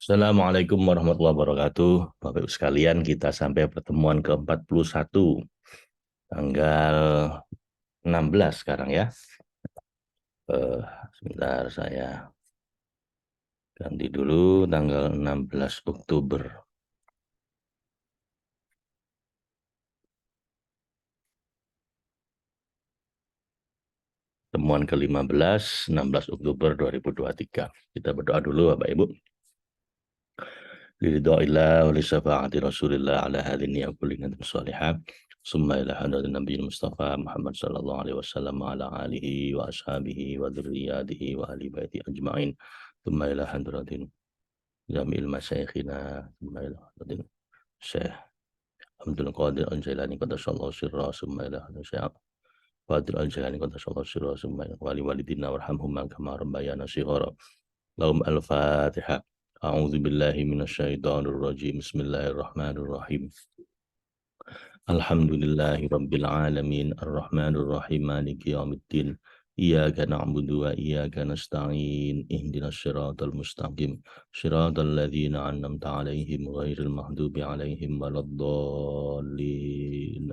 Assalamualaikum warahmatullahi wabarakatuh. Bapak Ibu sekalian, kita sampai pertemuan ke-41, tanggal 16 sekarang ya. Eh, Sebentar saya ganti dulu tanggal 16 Oktober. Temuan ke-15, 16 Oktober 2023. Kita berdoa dulu Bapak Ibu. Liridha'illah wa li syafa'ati Rasulillah ala hadhihi wa kulli nabi salihah. Summa ila hadratin Nabi Mustafa Muhammad sallallahu alaihi wasallam wa ala alihi wa ashabihi wa dzurriyyatihi wa ahli baiti ajma'in. Summa ila hadratin Jamil masyayikhina, summa ila hadratin Syekh Abdul Qadir Al-Jailani qaddasallahu sirra, summa ila hadratin Syekh Qadir Al-Jailani qaddasallahu sirra, summa ila wali walidina warhamhum kama rabbayana shighara. Lahum al-Fatihah. A'udzu billahi minasyaitonir rajim. Bismillahirrahmanirrahim. Alhamdulillahi rabbil alamin arrahmanir rahim maliki yaumiddin. Iyyaka na'budu wa iyyaka nasta'in. Ihdinas siratal mustaqim. Siratal ladzina an'amta 'alaihim ghairil maghdubi 'alaihim waladdallin.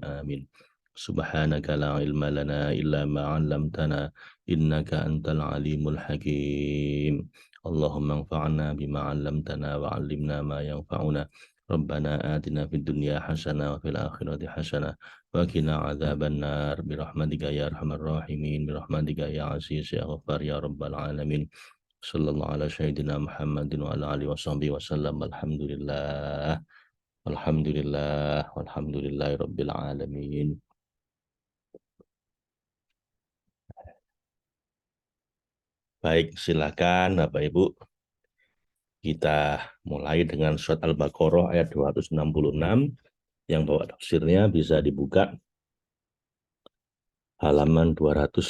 Amin. Subhanaka la ilma lana illa ma 'allamtana innaka antal alimul hakim. Allahumma anfa'na bima 'allamtana wa 'allimna ma yanfa'una. Rabbana atina fid dunya hasanah wa fil akhirati hasanah wa qina adzabannar birahmatika ya arhamar rahimin birahmatika ya aziz ya ghaffar ya rabbal alamin. Sallallahu ala sayyidina Muhammadin wa ala alihi washabbihi wasallam. Alhamdulillah walhamdulillahi rabbil alamin. Baik, silakan Bapak Ibu. Kita mulai dengan surat Al-Baqarah ayat 266. Yang bawa tafsirnya bisa dibuka halaman 225.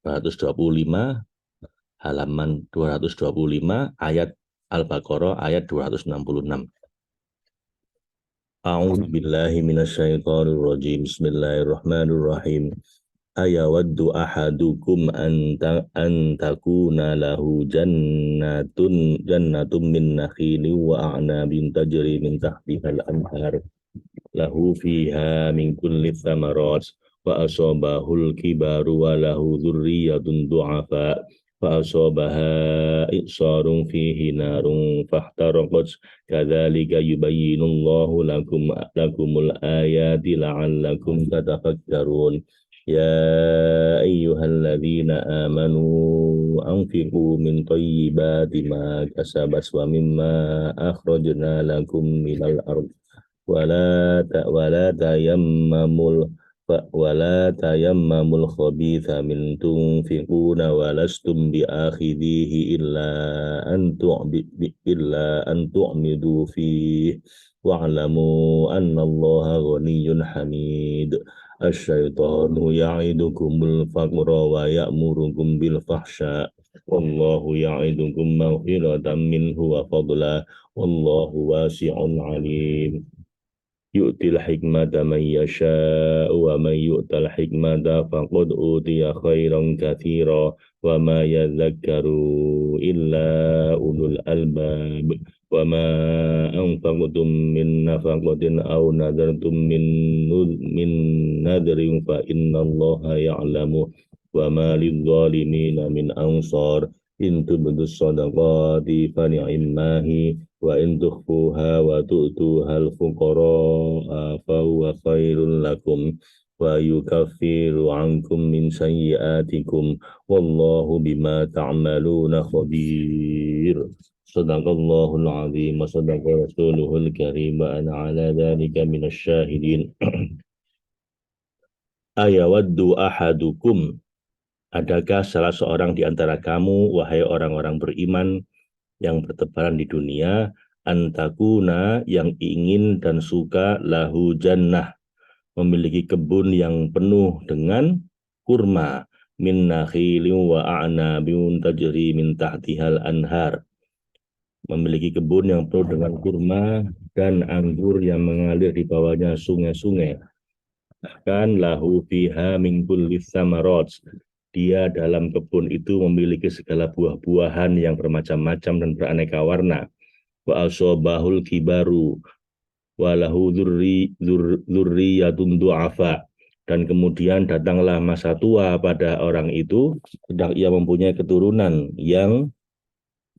225 halaman 225 ayat Al-Baqarah ayat 266. A'udzu billahi minasyaitonir rajim. Bismillahirrahmanirrahim. Ayawaddu ahadukum an takuna lahu jannatun min nakhilin wa a'nabin tajri min tahtiha al-anhar lahu fiha min kulli thamarat wa asabahul kibaru wa lahu dzurriyyatun du'afa fa asabaha i'sarun fihi narun fahtaraqat kadzalika yubayyinullahu lakumul ayati la'allakum tatafakkarun. يا أيها الذين آمنوا أنفقوا من طيبات ما كسبت ومما أخرجنا لكم من الأرض ولا تيمموا الخبيث من تنفقون ولستم بآخذيه إلا أن تعمدوا فيه واعلموا أن الله غني حميد. الشيطان يعدكم الفقر ويأمركم بالفحشاء والله يعدكم مغفرة منه وفضلا والله واسع عليم. Yu'til hikmata man yasha'u wa man yu'tal hikmata faqad utiya khairan katsira wa ma yadhakkaru illa ulul albab wa ma anfaqtum min nafaqatin aw nadartum min nadrin fa innallaha ya'lamu wa ma lidh-dhalimina min ansar in tubdus sadaqati fa ni'mahi wa in tukhfuha wa tu'tuha al-fuqara fa huwa khairul lakum wa yukaffiru ankum min sayyi'atikum wallahu bima ta'maluna khabir. Sadaqallahul azim wa sadaqa rasuluhul karim wa ana ala dhalika minasy syahidin. Ayawaddu ahadukum, adakah salah seorang di antara kamu, wahai orang-orang beriman yang bertebaran di dunia, antakuna yang ingin dan suka lahu jannah, memiliki kebun yang penuh dengan kurma, min nakhilin wa a'nabin tajri min tahtihal anhar, memiliki kebun yang penuh dengan kurma dan anggur yang mengalir di bawahnya sungai-sungai. Bahkan lahu fiha min kulli thamarat, dia dalam kebun itu memiliki segala buah-buahan yang bermacam-macam dan beraneka warna. Wa asobahul kibaru walahu dzurriyyatun du'afa, dan kemudian datanglah masa tua pada orang itu sedang ia mempunyai keturunan yang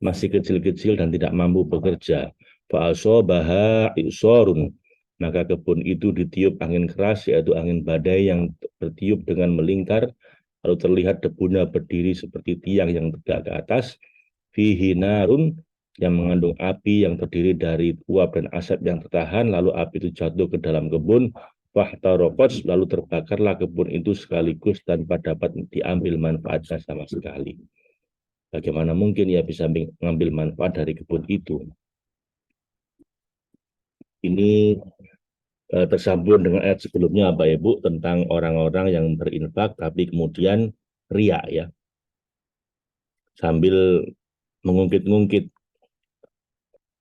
masih kecil-kecil dan tidak mampu bekerja. Fa asobaha isorun, maka kebun itu ditiup angin keras, yaitu angin badai yang bertiup dengan melingkar, lalu terlihat debunya berdiri seperti tiang yang tegak ke atas. Fihi narun, yang mengandung api yang terdiri dari uap dan asap yang tertahan, lalu api itu jatuh ke dalam kebun. Fahtarokot, lalu terbakarlah kebun itu sekaligus tanpa dapat diambil manfaatnya sama sekali. Bagaimana mungkin ia bisa mengambil manfaat dari kebun itu? Ini tersambung dengan ayat sebelumnya, Bapak Ibu, tentang orang-orang yang berinfak tapi kemudian riak ya, sambil mengungkit-ungkit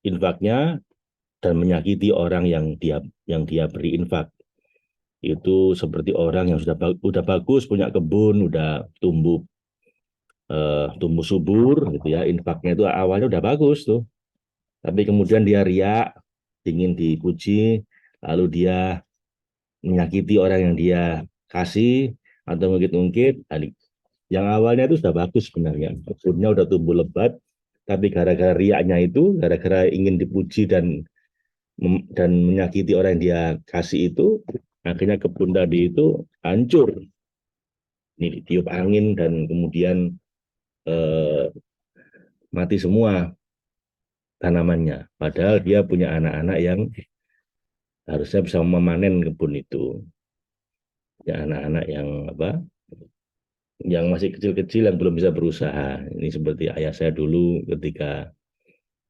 infaknya dan menyakiti orang yang dia beri infak. Itu seperti orang yang sudah bagus punya kebun, udah tumbuh subur gitu ya, infaknya itu awalnya udah bagus tuh, tapi kemudian dia riak, ingin dipuji, lalu dia menyakiti orang yang dia kasih atau ngungkit-ngungkit. Yang awalnya itu sudah bagus sebenarnya, kebunnya udah tumbuh lebat, tapi gara-gara riaknya itu, gara-gara ingin dipuji dan menyakiti orang yang dia kasih itu, akhirnya kebun tadi itu hancur. Ini ditiup angin dan kemudian eh, mati semua tanamannya. Padahal dia punya anak-anak yang harusnya bisa memanen kebun itu. Ya, anak-anak yang apa? Yang masih kecil-kecil yang belum bisa berusaha. Ini seperti ayah saya dulu ketika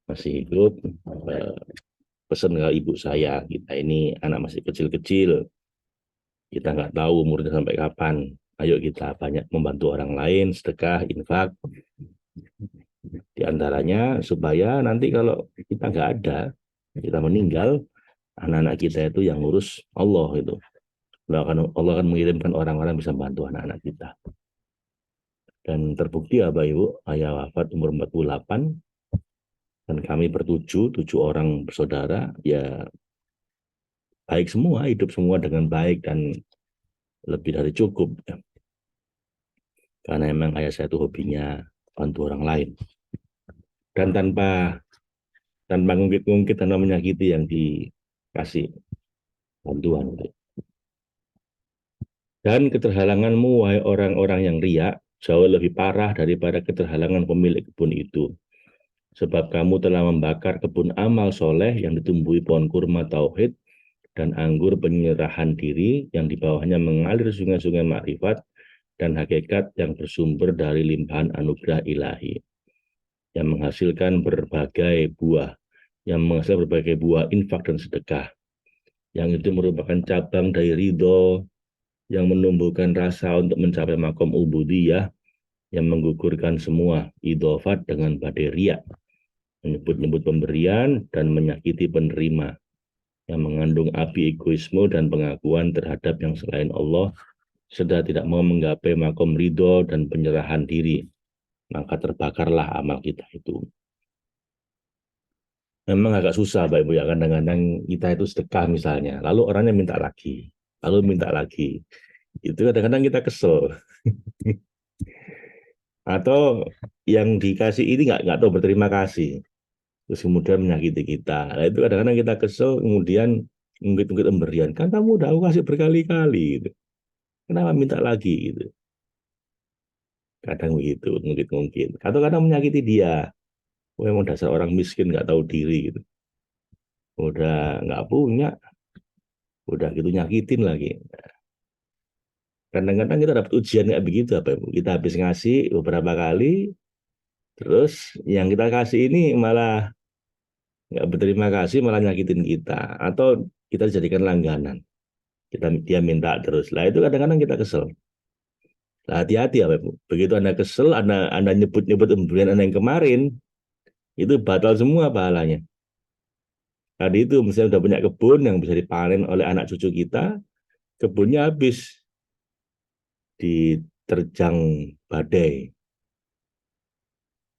masih hidup, eh, pesan ke ibu saya, kita ini anak masih kecil-kecil, kita nggak tahu umurnya sampai kapan. Ayo kita banyak membantu orang lain, sedekah, infak, di antaranya supaya nanti kalau kita nggak ada, kita meninggal, anak-anak kita itu yang ngurus Allah itu. Allah akan mengirimkan orang-orang bisa membantu anak-anak kita. Dan terbukti ya Bapak Ibu, ayah wafat umur 48, dan kami tujuh orang bersaudara, ya baik semua, hidup semua dengan baik dan lebih dari cukup. Ya. Karena emang ayah saya itu hobinya bantu orang lain. Dan tanpa ngungkit-ngungkit, tanpa menyakiti yang dikasih bantuan. Dan keterhalanganmu, wahai orang-orang yang riak, jauh lebih parah daripada keterhalangan pemilik kebun itu. Sebab kamu telah membakar kebun amal soleh yang ditumbuhi pohon kurma tauhid dan anggur penyerahan diri yang di bawahnya mengalir sungai-sungai makrifat dan hakikat yang bersumber dari limpahan anugerah ilahi, yang menghasilkan berbagai buah, infak dan sedekah, yang itu merupakan cabang dari ridho, yang menumbuhkan rasa untuk mencapai makom ubudiyah, yang menggugurkan semua idofat dengan badai riak, menyebut-nyebut pemberian dan menyakiti penerima, yang mengandung api egoisme dan pengakuan terhadap yang selain Allah, sedang tidak mau menggapai makom ridho dan penyerahan diri, maka terbakarlah amal kita itu. Memang agak susah Bapak Ibu ya, kadang-kadang kita itu sedekah misalnya, lalu orangnya minta lagi, itu kadang-kadang kita kesel. Atau yang dikasih ini nggak tahu berterima kasih, terus kemudian menyakiti kita. Nah, itu kadang-kadang kita kesel, kemudian ungkit-ungkit pemberian, kan kamu udah aku kasih berkali-kali gitu. Kenapa minta lagi gitu? Kadang begitu, ungkit-ungkit. Atau kadang menyakiti dia. Oh, emang dasar orang miskin nggak tahu diri gitu. Udah nggak punya, udah gitu nyakitin lagi. Kadang-kadang kita dapat ujian kayak begitu apa Ibu? Kita habis ngasih beberapa kali, terus yang kita kasih ini malah nggak berterima kasih, malah nyakitin kita, atau kita jadikan langganan, dia minta terus lah, itu kadang-kadang kita kesel lah. Hati-hati ya Ibu, begitu anda kesel, anda nyebut-nyebut pemberian anda yang kemarin, itu batal semua pahalanya. Tadi itu misalnya udah punya kebun yang bisa dipanen oleh anak cucu kita, kebunnya habis terjang badai.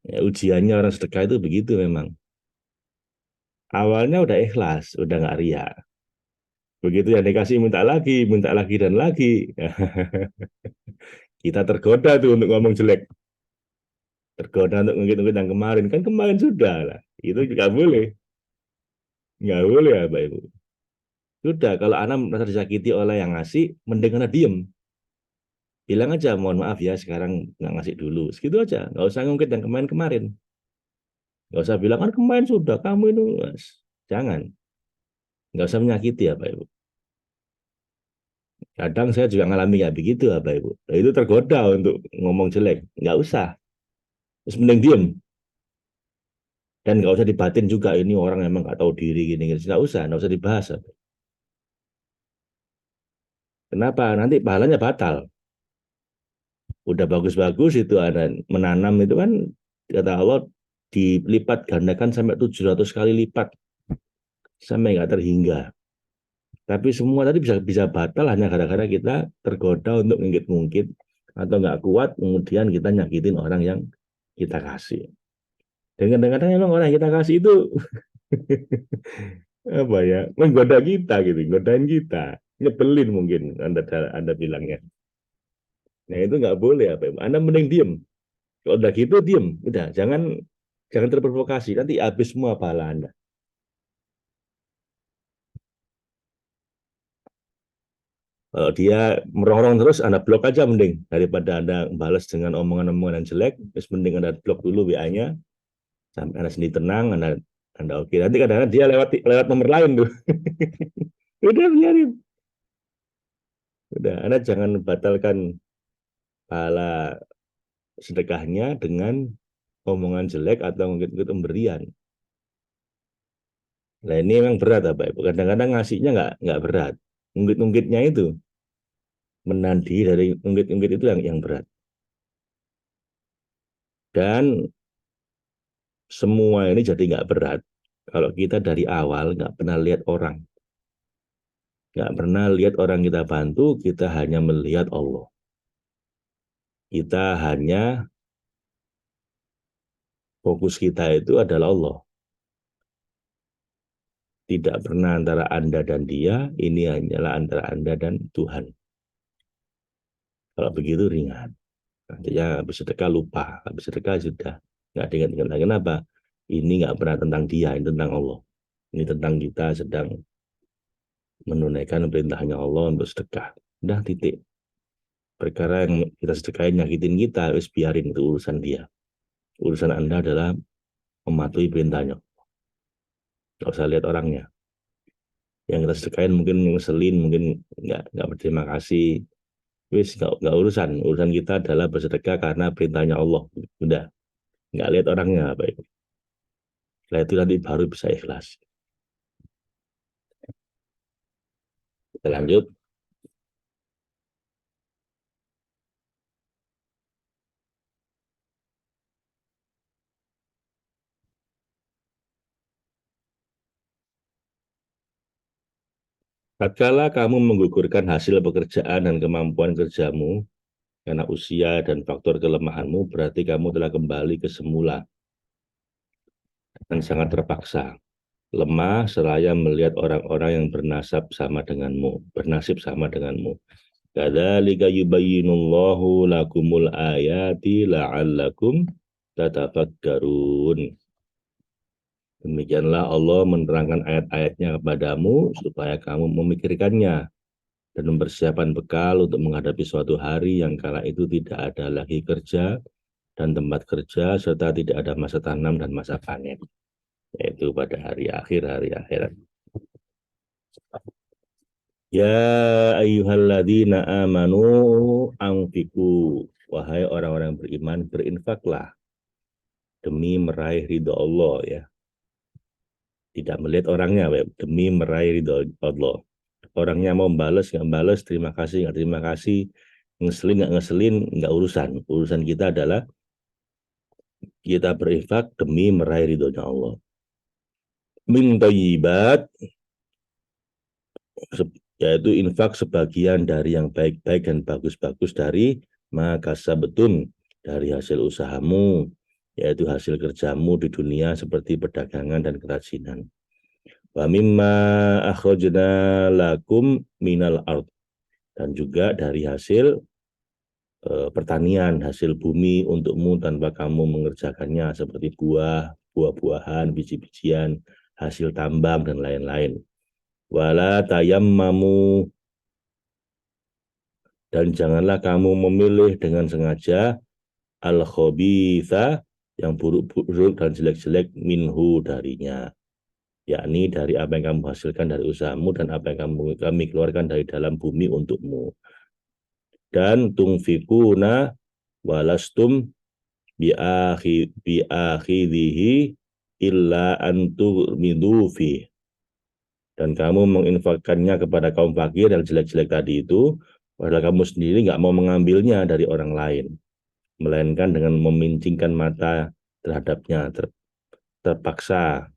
Ya, ujiannya orang sedekah itu begitu memang. Awalnya udah ikhlas, udah nggak ria. Begitu yang dikasih minta lagi dan lagi. Kita tergoda tuh untuk ngomong jelek. Tergoda untuk ngungkit-ngungkit yang kemarin. Kan kemarin sudah lah. Itu juga boleh. Nggak boleh ya Pak Ibu. Sudah, kalau anak merasa disakiti oleh yang ngasih, mending anak diem. Bilang aja, mohon maaf ya, sekarang nggak ngasih dulu. Segitu aja. Nggak usah ngungkit yang kemarin-kemarin. Nggak usah bilang, kan kemarin sudah, kamu itu. Jangan. Nggak usah menyakiti ya Pak Ibu. Kadang saya juga ngalami kayak begitu ya Pak Ibu. Nah, itu tergoda untuk ngomong jelek. Nggak usah. Terus mending diem. Dan nggak usah dibatin juga, ini orang emang nggak tahu diri gini. Nggak usah dibahas. Kenapa? Nanti pahalanya batal. Udah bagus-bagus itu ada menanam itu kan kata Allah dilipat gandakan sampai 700 kali lipat sampai nggak terhingga. Tapi semua tadi bisa bisa batal hanya gara-gara kita tergoda untuk ngungkit-ngungkit atau nggak kuat kemudian kita nyakitin orang yang kita kasih. Dan kadang-kadang emang orang yang kita kasih itu apa ya menggoda kita gitu, godain kita, nyebelin mungkin anda bilangnya. Nah itu nggak boleh apa? Anda mending diem. Kalau udah gitu diem, udah jangan terprovokasi. Nanti habis semua pahala Anda. Kalau dia merongrong terus, Anda blok aja mending daripada Anda balas dengan omongan-omongan yang jelek. Terus mending Anda blok dulu WA-nya sampai Anda sendiri tenang, Anda oke. Nanti kadang-kadang dia lewat lewat nomor lain tuh. Udah biarin. Udah, Anda jangan batalkan pahala sedekahnya dengan omongan jelek atau ngikut pemberian. Nah ini memang berat apa Ibu. Kadang-kadang ngasihnya nggak berat. Ungkit-ungkitnya itu menandi dari ungkit-ungkit itu yang berat. Dan semua ini jadi nggak berat kalau kita dari awal nggak pernah lihat orang. Nggak pernah lihat orang kita bantu, kita hanya melihat Allah. Kita hanya fokus kita itu adalah Allah. Tidak pernah antara Anda dan dia, ini hanyalah antara Anda dan Tuhan. Kalau begitu ringan. Nantinya habis sedekah lupa, habis sedekah sudah. Nggak diingat-ingat lagi. Kenapa? Ini nggak pernah tentang dia, ini tentang Allah. Ini tentang kita sedang menunaikan perintahnya Allah untuk sedekah. Udah titik. Perkara yang kita sedekahin nyakitin kita, harus biarin itu urusan dia. Urusan Anda adalah mematuhi perintahnya. Nggak usah lihat orangnya. Yang kita sedekahin mungkin ngeselin, mungkin nggak berterima kasih. Wis nggak urusan. Urusan kita adalah bersedekah karena perintahnya Allah. Udah nggak lihat orangnya baik. Setelah itu nanti baru bisa ikhlas. Kita lanjut. Tatkala kamu menggugurkan hasil pekerjaan dan kemampuan kerjamu karena usia dan faktor kelemahanmu, berarti kamu telah kembali ke semula dan sangat terpaksa. Lemah seraya melihat orang-orang yang bernasib sama denganmu. Kadzalika yubayyinullahu lakumul ayati la'allakum tatafakkarun. Demikianlah Allah menerangkan ayat-ayatnya kepadamu supaya kamu memikirkannya dan mempersiapkan bekal untuk menghadapi suatu hari yang kala itu tidak ada lagi kerja dan tempat kerja serta tidak ada masa tanam dan masa panen, yaitu pada hari akhir, hari akhirat. Ya ayyuhalladzina amanu anfiku. Wahai orang-orang beriman, berinfaklah demi meraih ridho Allah ya. Tidak melihat orangnya, demi meraih ridho Allah. Orangnya mau balas, nggak balas, terima kasih, nggak terima kasih, ngeselin, nggak ngeselin, nggak urusan. Urusan kita adalah kita berinfak demi meraih ridhonya Allah. Min thayyibat, yaitu infak sebagian dari yang baik-baik dan bagus-bagus dari maka sabetun dari hasil usahamu, yaitu hasil kerjamu di dunia seperti perdagangan dan kerajinan. Wa mimma akhrajna lakum minal ard, dan juga dari hasil pertanian, hasil bumi untukmu tanpa kamu mengerjakannya seperti buah-buahan, biji-bijian, hasil tambang dan lain-lain. Wala tayammamu, dan janganlah kamu memilih dengan sengaja al-khabitha, yang buruk-buruk dan jelek-jelek minhu darinya, yakni dari apa yang kamu hasilkan dari usahamu dan apa yang kami keluarkan dari dalam bumi untukmu. Dan tungfikuna walastum biakhidhihi illa antu'midu fi, dan kamu menginfakkannya kepada kaum fakir yang jelek-jelek tadi itu, padahal kamu sendiri nggak mau mengambilnya dari orang lain, melainkan dengan memincingkan mata terhadapnya, terpaksa,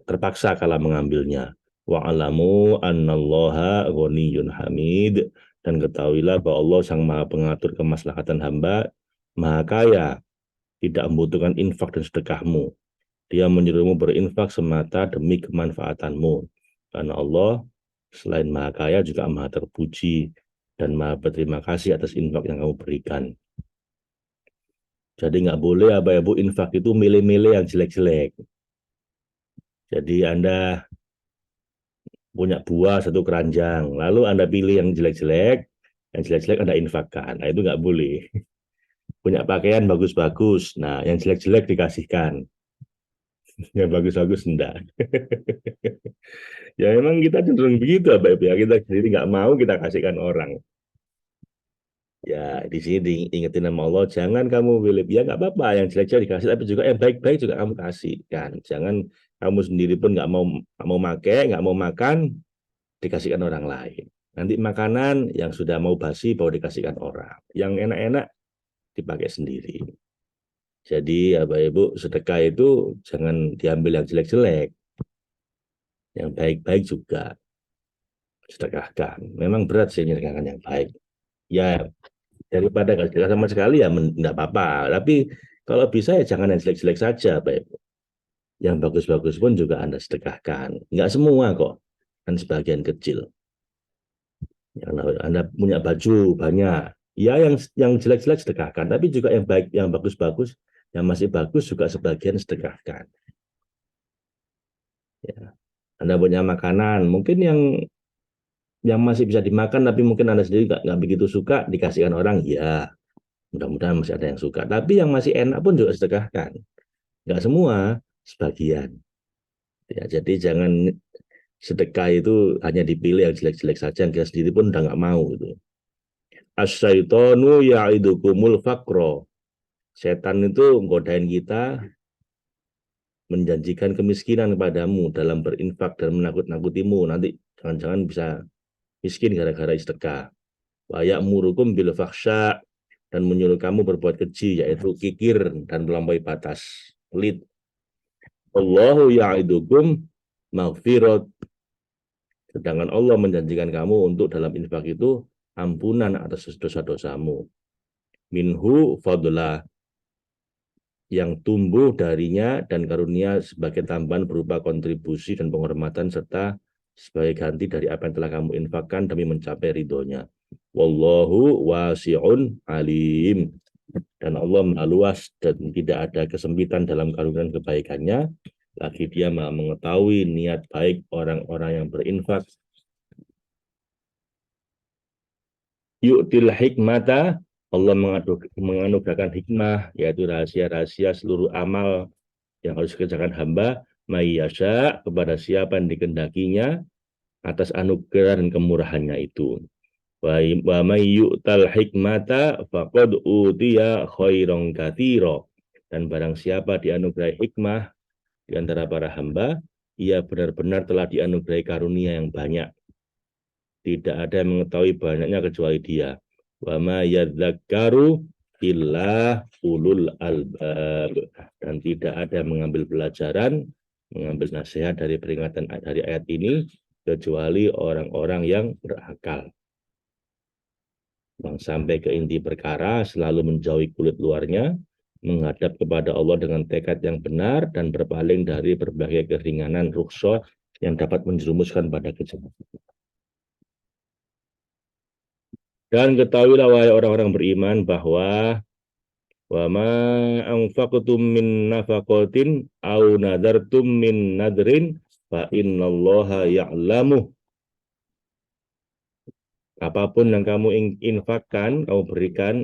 terpaksa kala mengambilnya. Wa'alamu annallaha ghaniyun hamid, dan ketahuilah bahwa Allah sang maha pengatur kemaslahatan hamba, maha kaya, tidak membutuhkan infak dan sedekahmu. Dia menyuruhmu berinfak semata demi kemanfaatanmu. Karena Allah selain maha kaya juga maha terpuji dan maha berterima kasih atas infak yang kamu berikan. Jadi nggak boleh apa ya Bu, infak itu milih-milih yang jelek-jelek. Jadi Anda punya buah satu keranjang, lalu Anda pilih yang jelek-jelek Anda infakkan. Nah itu nggak boleh. Punya pakaian bagus-bagus, nah yang jelek-jelek dikasihkan. Yang bagus-bagus enggak. Ya memang kita cenderung begitu Bapak Ibu ya, kita sendiri nggak mau kita kasihkan orang. Ya di sini diingetin sama Allah, jangan kamu pilih, ya nggak apa-apa yang jelek-jelek dikasih, tapi juga yang baik-baik juga kamu kasih kan. Jangan kamu sendiri pun nggak mau make, nggak mau makan, dikasihkan orang lain. Nanti makanan yang sudah mau basi baru dikasihkan orang. Yang enak-enak dipakai sendiri. Jadi ya Bapak Ibu, sedekah itu jangan diambil yang jelek-jelek, yang baik-baik juga sedekahkan. Memang berat sih menyedekahkan yang baik. Ya daripada nggak sedekah sama sekali ya enggak apa-apa. Tapi kalau bisa ya jangan yang jelek-jelek saja, Pak Ibu. Yang bagus-bagus pun juga Anda sedekahkan. Enggak semua kok, kan sebagian kecil. Anda punya baju banyak, ya yang jelek-jelek sedekahkan. Tapi juga yang baik, yang bagus-bagus, yang masih bagus juga sebagian sedekahkan. Ya. Anda punya makanan, mungkin yang masih bisa dimakan, tapi mungkin Anda sendiri nggak begitu suka, dikasihkan orang, ya mudah-mudahan masih ada yang suka. Tapi yang masih enak pun juga sedekahkan. Nggak semua, sebagian. Ya, jadi jangan sedekah itu hanya dipilih yang jelek-jelek saja, yang kita sendiri pun udah nggak mau. Gitu. Asyaitonu ya'idukumul fakro. Setan itu menggodain kita, menjanjikan kemiskinan kepadamu dalam berinfak dan menakut-nakutimu. Nanti jangan-jangan bisa miskin gara-gara sedekah. Wa ya'murukum bil fakhsya, dan menyuruh kamu berbuat keji, yaitu kikir dan melampaui batas, pelit. Allahu ya'idukum maghfirat, sedangkan Allah menjanjikan kamu untuk dalam infak itu ampunan atas dosa-dosamu. Minhu fadlah, yang tumbuh darinya dan karunia sebagai tambahan berupa kontribusi dan penghormatan serta sebagai ganti dari apa yang telah kamu infakkan demi mencapai ridhonya. Wallahu wasi'un alim, dan Allah maha luas dan tidak ada kesempitan dalam karunia dan kebaikannya. Lagi dia maha mengetahui niat baik orang-orang yang berinfak. Yu'til hikmata, Allah menganugerahkan hikmah, yaitu rahasia-rahasia seluruh amal yang harus dikerjakan hamba, mayyasha, kepada siapa yang dikehendakinya atas anugerah dan kemurahannya itu. Wa may yu'tal hikmata faqad utiya khairan katsira, dan barang siapa dianugerahi hikmah di antara para hamba, ia benar-benar telah dianugerahi karunia yang banyak. Tidak ada yang mengetahui banyaknya kecuali dia. Wa ma yadzakkaru illa ulul albab, dan tidak ada yang mengambil pelajaran, mengambil nasihat dari peringatan dari ayat ini kecuali orang-orang yang berakal. yang sampai ke inti perkara, selalu menjauhi kulit luarnya, menghadap kepada Allah dengan tekad yang benar, dan berpaling dari berbagai keringanan rukhsah yang dapat menjerumuskan pada kejahatan. Dan ketahuilah wahai orang-orang beriman bahwa wa ma anfaqtum min nafaqatin au nadartum min nadrin fa innallaha ya'lamu. Apapun yang kamu infakkan, kamu berikan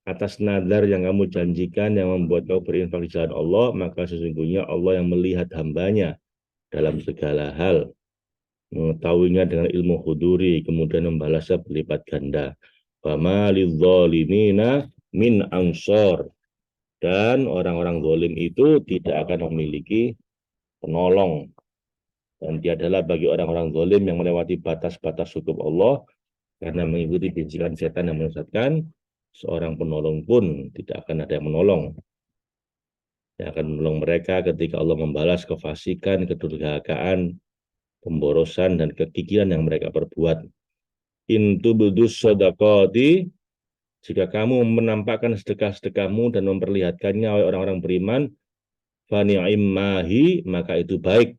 atas nadar yang kamu janjikan yang membuat kamu berinfak di jalan Allah, maka sesungguhnya Allah yang melihat hambanya dalam segala hal, mengetahuinya dengan ilmu huduri, kemudian membalasnya berlipat ganda. Fama lidzalimina min ansor. Dan orang-orang zalim itu tidak akan memiliki penolong. Dan dia adalah bagi orang-orang zalim yang melewati batas-batas hukum Allah karena mengikuti bisikan setan yang menyesatkan, seorang penolong pun tidak akan ada yang menolong. Yang akan menolong mereka ketika Allah membalas kefasikan, kedurhakaan, pemborosan, dan kekikiran yang mereka perbuat. In tubdus shadaqati, jika kamu menampakkan sedekah-sedekahmu dan memperlihatkannya oleh orang-orang beriman, fani'immahi, maka itu baik.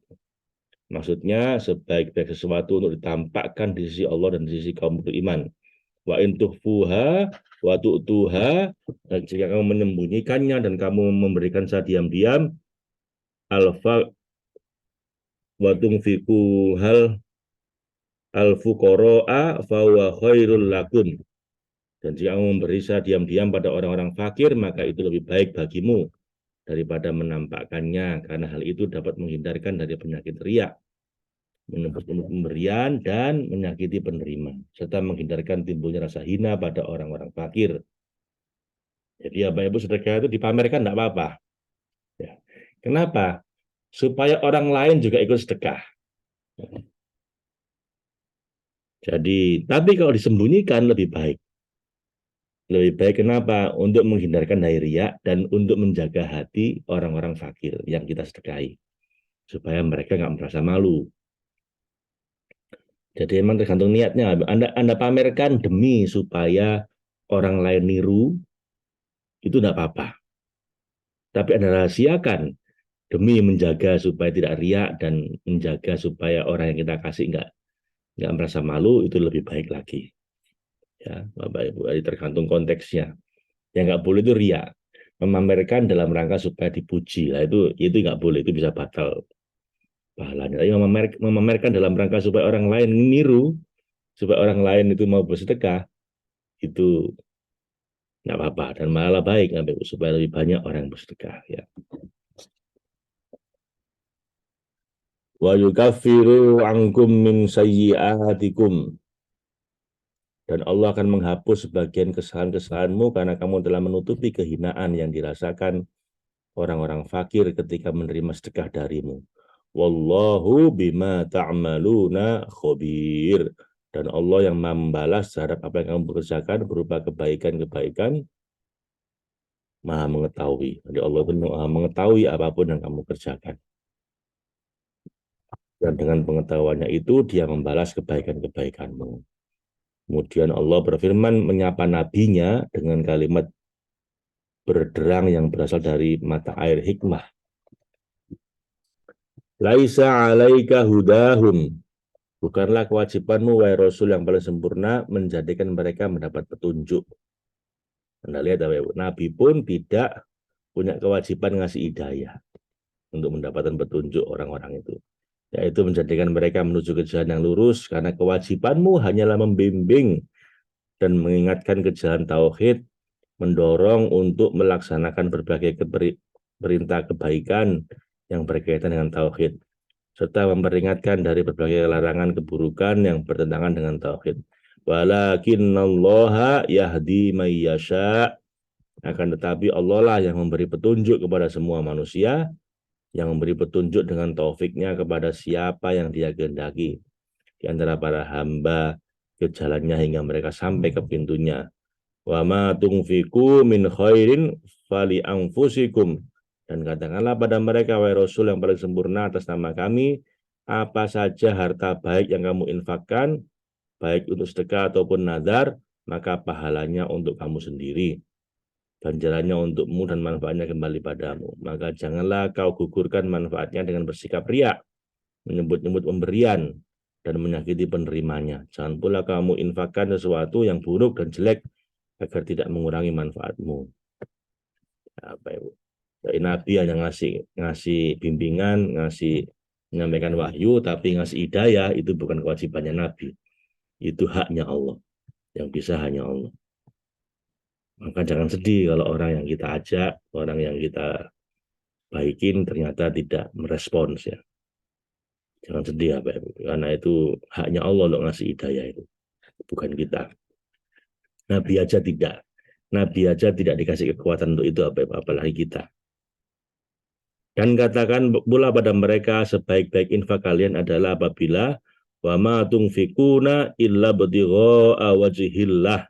Maksudnya sebaik-baik sesuatu untuk ditampakkan di sisi Allah dan di sisi kaum beriman. Wa in tukhfuha wa tu'tuha, dan jika kamu menyembunyikannya dan kamu memberikan secara diam-diam, alfa wa tunfiqu hal al-fuqara'a fa huwa khairul lakum. Dan jika kamu memberi secara diam-diam pada orang-orang fakir, maka itu lebih baik bagimu daripada menampakkannya, karena hal itu dapat menghindarkan dari penyakit riya, menuntut pemberian dan menyakiti penerima, serta menghindarkan timbulnya rasa hina pada orang-orang fakir. Jadi Bapak Ibu sedekah itu dipamerkan tidak apa-apa. Ya. Kenapa? Supaya orang lain juga ikut sedekah. Jadi, tapi kalau disembunyikan lebih baik. Lebih baik kenapa? Untuk menghindarkan dari riya dan untuk menjaga hati orang-orang fakir yang kita sedekahi. Supaya mereka nggak merasa malu. Jadi memang tergantung niatnya. Anda pamerkan demi supaya orang lain niru, itu tidak apa-apa. Tapi Anda rahasiakan demi menjaga supaya tidak riak dan menjaga supaya orang yang kita kasih nggak merasa malu, itu lebih baik lagi. Ya, Bapak Ibu, jadi tergantung konteksnya. Yang nggak boleh itu riak, memamerkan dalam rangka supaya dipuji. Nah, itu nggak boleh, itu bisa batal pahalanya. Tapi memamerkan dalam rangka supaya orang lain niru, supaya orang lain itu mau bersedekah, itu nggak apa-apa dan malah baik, supaya lebih banyak orang yang bersedekah. Ya. Wa yukaffiru ankum min sayyi'atikum, dan Allah akan menghapus sebagian kesalahan-kesalahanmu karena kamu telah menutupi kehinaan yang dirasakan orang-orang fakir ketika menerima sedekah darimu. Wallahu bima ta'maluna khabir, dan Allah yang membalas terhadap apa yang kamu kerjakan berupa kebaikan-kebaikan, Maha mengetahui. Jadi Allah itu Maha mengetahui apapun yang kamu kerjakan. Dan dengan pengetahuannya itu dia membalas kebaikan-kebaikanmu. Kemudian Allah berfirman menyapa nabinya dengan kalimat berderang yang berasal dari mata air hikmah. Laisa alaika hudahum, bukanlah kewajibanmu wahai Rasul yang paling sempurna menjadikan mereka mendapat petunjuk. Anda lihat, Nabi pun tidak punya kewajiban ngasih hidayah untuk mendapatkan petunjuk orang-orang itu, yaitu menjadikan mereka menuju ke jalan yang lurus, karena kewajibanmu hanyalah membimbing dan mengingatkan ke jalan tauhid, mendorong untuk melaksanakan berbagai perintah kebaikan yang berkaitan dengan tauhid, serta memperingatkan dari berbagai larangan keburukan yang bertentangan dengan tauhid. Walakinnallaha yahdi may yasha, akan tetapi Allah lah yang memberi petunjuk kepada semua manusia, yang memberi petunjuk dengan taufiknya kepada siapa yang dia kehendaki di antara para hamba ke jalannya hingga mereka sampai ke pintunya. Wa ma tunfiqu min khairin fali anfusikum, dan katakanlah pada mereka wahai Rasul yang paling sempurna atas nama kami, apa saja harta baik yang kamu infakkan, baik untuk sedekah ataupun nazar, maka pahalanya untuk kamu sendiri, ganjarannya untukmu dan manfaatnya kembali padamu. Maka janganlah kau gugurkan manfaatnya dengan bersikap riak, menyebut-nyebut pemberian, dan menyakiti penerimanya. Jangan pula kamu infakkan sesuatu yang buruk dan jelek agar tidak mengurangi manfaatmu. Apa Ibu? Jadi Nabi hanya ngasih bimbingan, ngasih menyampaikan wahyu, tapi ngasih hidayah itu bukan kewajibannya Nabi. Itu haknya Allah. Yang bisa hanya Allah. Maka jangan sedih kalau orang yang kita ajak, orang yang kita baikin ternyata tidak merespons ya. Jangan sedih apa Ibu. Karena itu haknya Allah untuk ngasih hidayah itu. Bukan kita. Nabi aja tidak. Nabi aja tidak dikasih kekuatan untuk itu apa Ibu. Apalagi kita. Dan katakan pula pada mereka sebaik-baik infak kalian adalah apabila wa ma tunfikuna illa btigha'a wajhillah,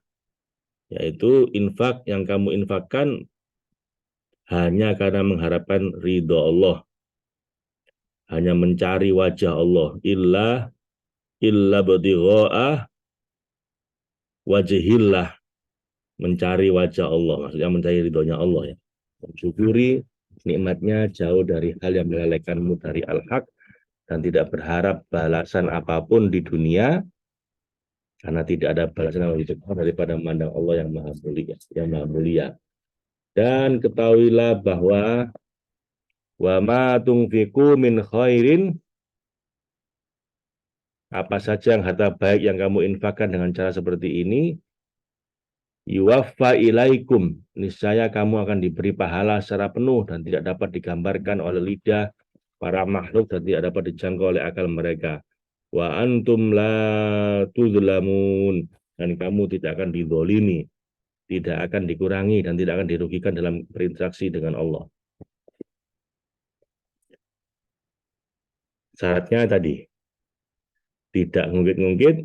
yaitu infak yang kamu infakkan hanya karena mengharapkan ridho Allah, hanya mencari wajah Allah, illa btigha'a wajhillah, mencari wajah Allah, maksudnya mencari ridhonya Allah ya. Mensyukuri nikmatnya jauh dari hal yang melelehkanmu dari al-haq dan tidak berharap balasan apapun di dunia karena tidak ada balasan yang lebih cepat daripada memandang Allah yang maha mulia, yang maha mulia. Dan ketahuilah bahwa wa ma tunfiqu min khairin, apa saja yang harta baik yang kamu infakkan dengan cara seperti ini, yuwaffa ilaikum, niscaya kamu akan diberi pahala secara penuh dan tidak dapat digambarkan oleh lidah para makhluk dan tidak dapat dijangkau oleh akal mereka. Wa antum la tuzlamun, dan kamu tidak akan dizolimi, tidak akan dikurangi dan tidak akan dirugikan dalam berinteraksi dengan Allah. Syaratnya tadi, tidak ngungkit-ngungkit,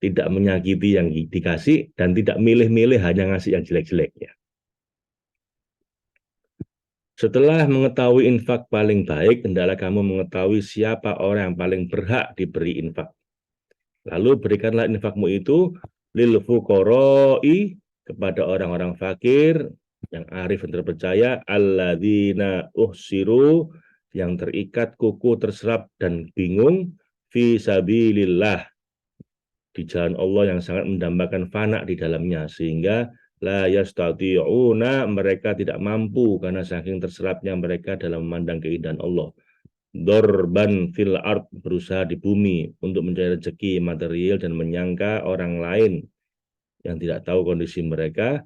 tidak menyakiti yang dikasih, dan tidak milih-milih hanya ngasih yang jelek-jelek ya. Setelah mengetahui infak paling baik, hendaklah kamu mengetahui siapa orang yang paling berhak diberi infak. Lalu berikanlah infakmu itu lil fuqara'i, kepada orang-orang fakir yang arif dan terpercaya, alladzina uhsiru, yang terikat kuku, terserap dan bingung, fi sabilillah, di jalan Allah yang sangat mendambakan fana di dalamnya, sehingga la yastati'una, mereka tidak mampu karena saking terserapnya mereka dalam memandang keindahan Allah. Dorban fil ard, berusaha di bumi untuk mencari rezeki material dan menyangka orang lain yang tidak tahu kondisi mereka,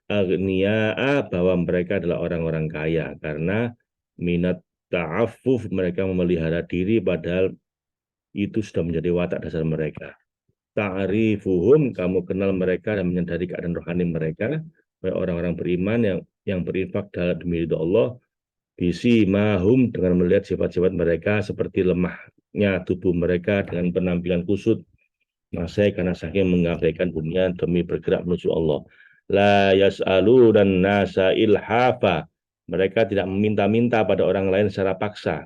agniya'a, bahwa mereka adalah orang-orang kaya, karena minat ta'affuf, mereka memelihara diri padahal itu sudah menjadi watak dasar mereka. Ta'rifuhum, kamu kenal mereka dan menyadari keadaan rohani mereka, orang-orang beriman yang berinfak dalam demi ridho Allah, bisi mahum, dengan melihat sifat-sifat mereka seperti lemahnya tubuh mereka dengan penampilan kusut masai karena saking mengabaikan dunia demi bergerak menuju Allah. La yas'alu dan nasa ilhafa, mereka tidak meminta-minta pada orang lain secara paksa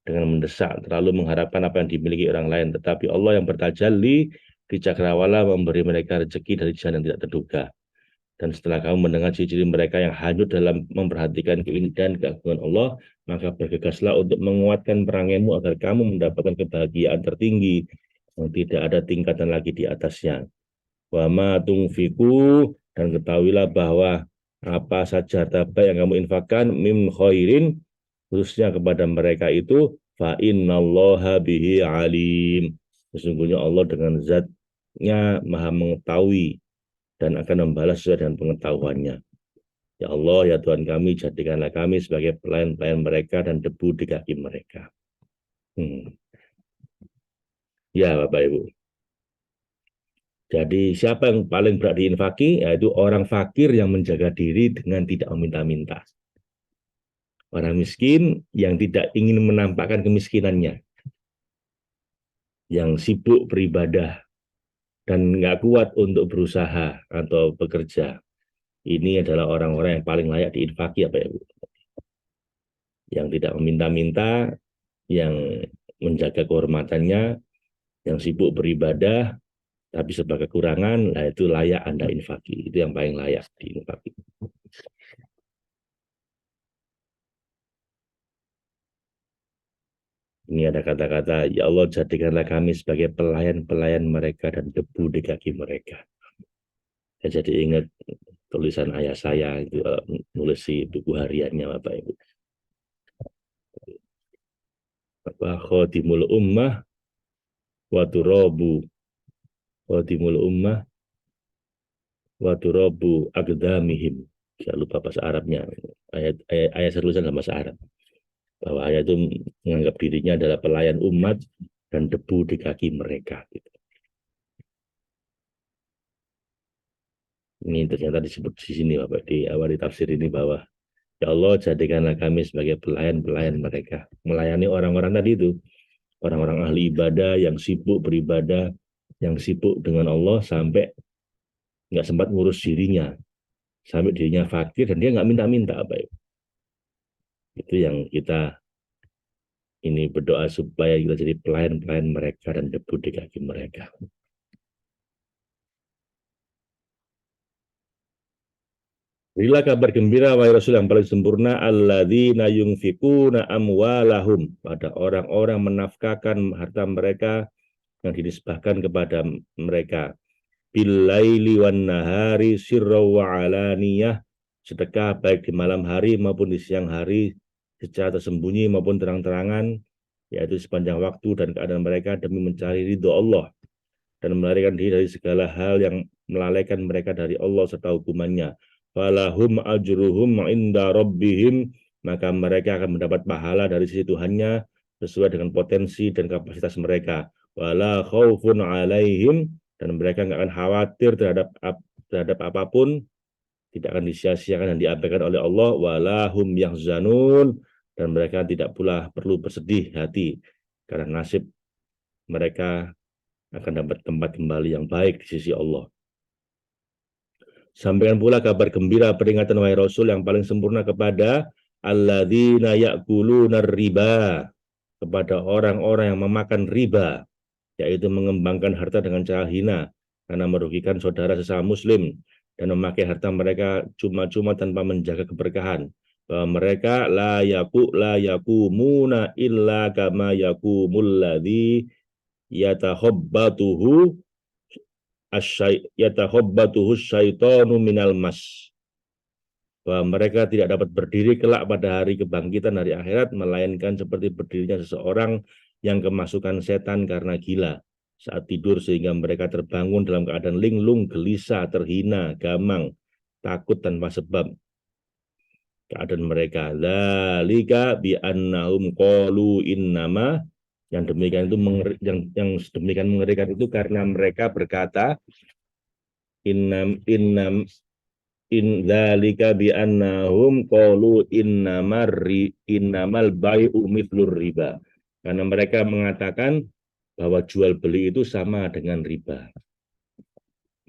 dengan mendesak terlalu mengharapkan apa yang dimiliki orang lain, tetapi Allah yang bertajalli di cakrawala memberi mereka rezeki dari jalan yang tidak terduga. Dan setelah kamu mendengar ciri-ciri mereka yang hanyut dalam memperhatikan keindahan keagungan Allah, maka bergegaslah untuk menguatkan peranganmu agar kamu mendapatkan kebahagiaan tertinggi yang tidak ada tingkatan lagi di atasnya. Wa ma tunfiku, dan ketahuilah bahwa apa saja harta baik yang kamu infakkan, mim khairin, khususnya kepada mereka itu, fa innallaha bihi alim, sesungguhnya Allah dengan zatnya maha mengetahui dan akan membalas sesuai dengan pengetahuannya. Ya Allah, ya Tuhan kami, jadikanlah kami sebagai pelayan-pelayan mereka dan debu di kaki mereka. Ya Bapak Ibu. Jadi siapa yang paling berat diinfaki? Yaitu orang fakir yang menjaga diri dengan tidak meminta-minta. Orang miskin yang tidak ingin menampakkan kemiskinannya. Yang sibuk beribadah dan nggak kuat untuk berusaha atau bekerja. Ini adalah orang-orang yang paling layak diinfaki, Bapak Ibu. Yang tidak meminta-minta, yang menjaga kehormatannya, yang sibuk beribadah, Tapi sebagai kekurangan, nah itu layak Anda infaki. Itu yang paling layak diinfaki. Ini ada kata-kata, ya Allah jadikanlah kami sebagai pelayan-pelayan mereka dan debu di kaki mereka. Saya jadi ingat tulisan ayah saya itu nulis di buku hariannya Bapak Ibu. Apa khotimul ummah wa turabu khotimul ummah wa turabu agdamihim. Saya lupa bahasa Arabnya. Ayat saya tulisan dalam bahasa Arab. Bahwa ayat itu menganggap dirinya adalah pelayan umat dan debu di kaki mereka. Gitu. Ini ternyata disebut di sini Bapak, di awal tafsir ini bahwa ya Allah jadikanlah kami sebagai pelayan-pelayan mereka. Melayani orang-orang tadi itu. Orang-orang ahli ibadah yang sibuk beribadah, yang sibuk dengan Allah sampai nggak sempat ngurus dirinya. Sampai dirinya fakir dan dia nggak minta-minta apa itu. Itu yang kita ini berdoa supaya kita jadi pelayan-pelayan mereka dan debu di kaki mereka. Berilah kabar gembira wahai Rasul yang paling sempurna alladzina yunfikuna amwalahum pada orang-orang menafkahkan harta mereka yang dinisbahkan kepada mereka billaili wan nahari sirra wa alaniyah sedekah baik di malam hari maupun di siang hari secara tersembunyi maupun terang-terangan yaitu sepanjang waktu dan keadaan mereka demi mencari ridho Allah dan melarikan diri dari segala hal yang melalaikan mereka dari Allah serta hukumannya. Falahum ajruhum inda rabbihim, maka mereka akan mendapat pahala dari sisi Tuhannya sesuai dengan potensi dan kapasitas mereka. Wala khaufun alaihim, dan mereka nggak akan khawatir terhadap apapun, tidak akan disia-siakan dan diabaikan oleh Allah. Walahum yahzanun, dan mereka tidak pula perlu bersedih hati karena nasib mereka akan dapat tempat kembali yang baik di sisi Allah. Sampaikan pula kabar gembira peringatan wahai Rasul yang paling sempurna kepada alladzina ya'kuluna riba, kepada orang-orang yang memakan riba, yaitu mengembangkan harta dengan cara hina karena merugikan saudara sesama muslim dan memakai harta mereka cuma-cuma tanpa menjaga keberkahan. Bahwa mereka la yakumuna illa kama yakumul ladzi yatakhabbatuhu yatakhabbatuhu syaitanu minal mas, bahwa mereka tidak dapat berdiri kelak pada hari kebangkitan hari akhirat melainkan seperti berdirinya seseorang yang kemasukan setan karena gila saat tidur sehingga mereka terbangun dalam keadaan linglung, gelisah, terhina, gamang, takut tanpa sebab. Keadaan mereka dzalika bi annahum qalu innama, yang demikian itu yang demikian mengerikan itu karena mereka berkata innam in dzalika bi annahum qalu innamal bai'u mithlur riba, karena mereka mengatakan bahwa jual beli itu sama dengan riba.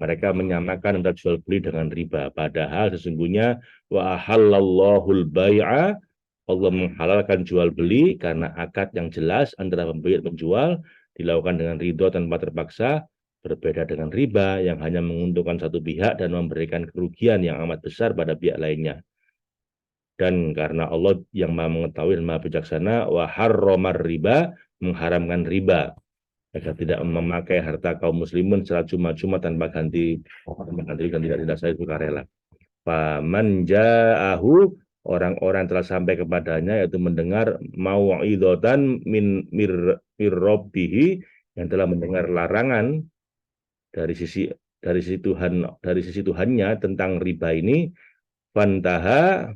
Mereka menyamakan antara jual beli dengan riba, padahal sesungguhnya wa ahallallahul bai'a, Allah menghalalkan jual beli karena akad yang jelas antara pembeli dan penjual dilakukan dengan ridho tanpa terpaksa, berbeda dengan riba yang hanya menguntungkan satu pihak dan memberikan kerugian yang amat besar pada pihak lainnya. Dan karena Allah yang maha mengetahui dan maha bijaksana, wa harramar riba, mengharamkan riba agar tidak memakai harta kaum muslimin secara cuma-cuma tanpa ganti dan tidak saya sukarela. Faman ja'ahu, orang-orang telah sampai kepadanya yaitu mendengar mau'idatan min mirrabbihi, yang telah mendengar larangan dari sisi Tuhannya tentang riba ini, fantaha,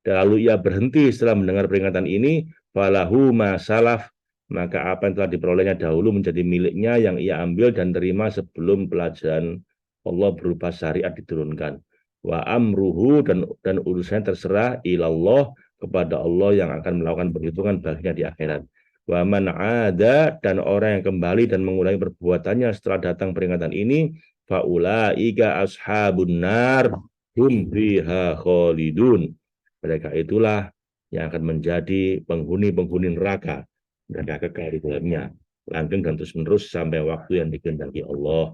lalu ia berhenti setelah mendengar peringatan ini, falahu masalaf, maka apa yang telah diperolehnya dahulu menjadi miliknya yang ia ambil dan terima sebelum pelajaran Allah berupa syariat diturunkan. Wa amruhu, dan urusannya terserah ilallah, kepada Allah yang akan melakukan perhitungan baginya di akhirat. Wa man ada, dan orang yang kembali dan mengulangi perbuatannya setelah datang peringatan ini, faulaika ashabun nar hum fiha khalidun, mereka itulah yang akan menjadi penghuni-penghuni neraka, mereka kekal di dalamnya. langgeng dan terus menerus sampai waktu yang dikehendaki Allah.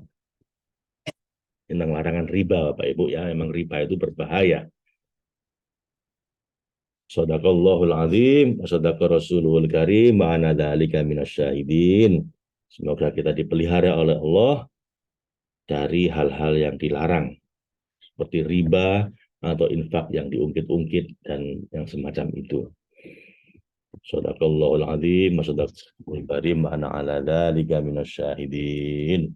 Tentang larangan riba Bapak Ibu ya, memang riba itu berbahaya. Shadaqallahul azim, sadaqa rasulul karim, wa ana dzalika minasyahidin. Semoga kita dipelihara oleh Allah dari hal-hal yang dilarang seperti riba atau infak yang diungkit-ungkit dan yang semacam itu. Shadaqallahul azim, wa sadaqal karim, wa ana ala dzalika minasyahidin.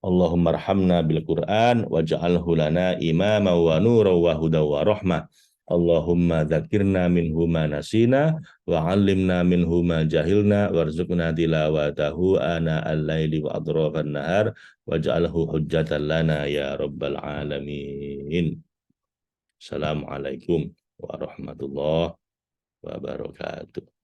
Allahumma arhamna bil Qur'an waj'alhu lana imama wa nura wa huda wa rahmah. Allahumma dzakirna minhu ma nasina wa 'allimna minhu ma jahilna warzuqna tilawatahu ana al-laili wa atrafan nahar waj'alhu hujjatan lana ya rabbal alamin. Assalamualaikum warahmatullahi wabarakatuh.